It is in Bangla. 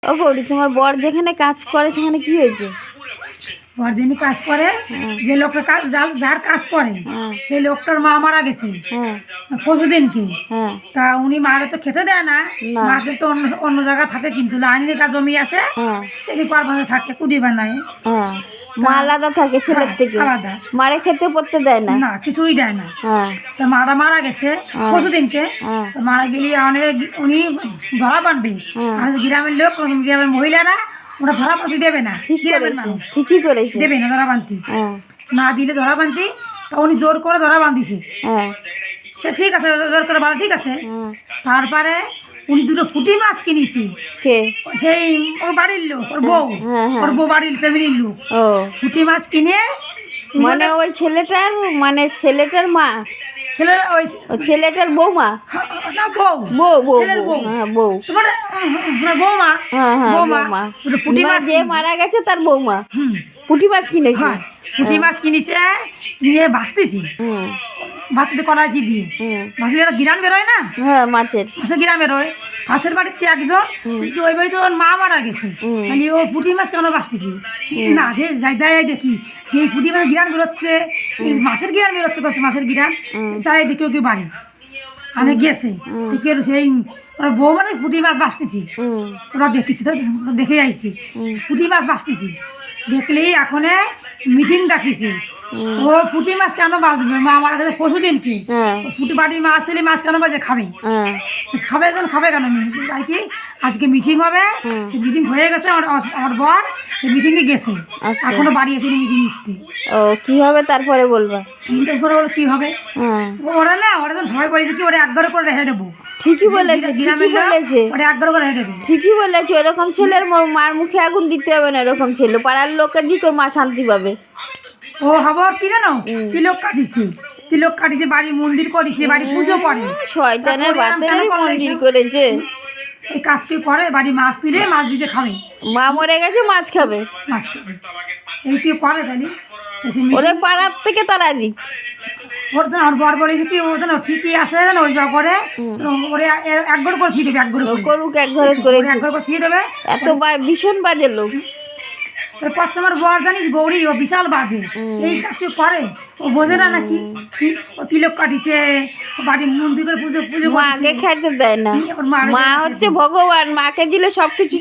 ও বৌদি, তোমার বর যেখানে কাজ করে সেখানে কি হয়েছে? বর যিনি কাজ করে, যে লোকটা যার কাজ করে সেই লোকটার মা মারা গেছে পরশুদিনকে। তা উনি মারে তো খেতে দেয় না, মাসে তো অন্য জায়গায় থাকে, কিন্তু লাইনের কাজ জমি আছে, সেটি পারভাসে থাকে, কুড়ি বানায়। মা আলাদা থাকে ছেলের থেকে, আলাদা। মারে খেতে পড়তে দেয় না, না কিছুই দেয় না। তা মারা মারা গেছে পরশুদিনকে। মারা গেলে অনেক উনি ধরা বানবে, আর গ্রামের লোক, গ্রামের মহিলারা ওরা ধরা বানতে দেবে না, গ্রামের মানুষ ঠিকই করেছে, দেবে না ধরা বানতে। না দিলে ধরা বানতে, তা উনি জোর করে ধরা বান্ধিছে। সে ঠিক আছে, জোর করে বাঁধা ঠিক আছে। তারপরে উনি দুটো পুঁটি মাছ কিনেছি, সেই ওর বাড়ির লোক, ওর বউ বাড়ির ফ্যামিলির লোক পুঁটি মাছ কিনে, মানে ওই ছেলেটার, মানে ছেলেটার মা, ছেলেটার বৌমা, বৌমা যে মারা গেছে তার বৌমা পুঁটি মাছ কিনেছে। পুঁটি মাছ কিনেছে, নিয়ে ভাসতেছি, ভাসতে কলাইচি দিয়ে ভাসতে, গিরান বেরোয় না, মাছের গিরান বেরোয়। পাশের বাড়িতে একজন, ওই বাড়িতে ওর মা মারা গেছে, তাহলে ও পুঁটি মাছ কেন ভাসতেছি না, যাই দেখি এই পুঁটি মাছ গিরান বেরোচ্ছে, মাছের গিরান বেরোচ্ছে, করছে মাছের গিরান, যাই দেখি ওকে বাড়ি আনে গেছে, দেখে সেই ওরা বউ মানে পুঁটি মাছ ভাসতেছি, ওরা দেখেছি, দেখে আইছি পুঁটি মাছ ভাসতেছি, দেখলেই এখন মিটিং ডাকিছে, ও পুঁটি মাছ কেন বাঁচবে, মা মারা গেছে পরশুদিনকে, পুঁটি বাড়ি মাছ তুলে মাছ কেন বাজে খাবে, খাবে কেন কি আজকে মিটিং হবে, সে মিটিং হয়ে গেছে, আমার বর সে মিটিংয়ে গেছে, এখনো বাড়ি এসেনি মিটিং নিতে। ও কি হবে তারপরে বলবা? তারপরে বলো কি হবে, ওরা না, ওরা তো সবাই বলেছে কি ওরা একঘরে করে রেখে দেবো। ঠিকই বলেছে, ওরা একঘরে করে রেখে দেবো, ঠিকই বলেছে। এরকম ছেলের মার মুখে আগুন দিতে হবে না, এরকম ছেলে পাড়ার লোকের দিকে মা শান্তি পাবে। ও হব কি জানো, তিলক কাটিছে, বাড়ি মন্দির করেছে, বাড়ি পুজো করে, শয়তানের বাতেরই মন্দির করেছে। এই কাজ কি করে, বাড়ি মাছ তুলে মাছ দিতে খাবে, মা মরে গেছে মাছ খাবে, এই কি করে তাহলে ওরে পাড়ার থেকে তারা দিক। ওর জন্য আমার বর বলেছে কি, ও যেন ঠিকই আছে, যেন ওই যা করে ওরে একঘর করে ছুঁয়ে দেবে, করুক একঘরে করে ছুঁয়ে দেবে। এত ভীষণ বাজে লোক। আমার বর জানিস গৌরী, ও বিশাল বাজে, এই কাজকে করে, ও বোঝে না নাকি, ও তিলক কাটিছে, বাড়ি মন্দির করে পুজো মাকে খাইতে দেয় না, মা হচ্ছে ভগবান, মাকে দিলে সবকিছু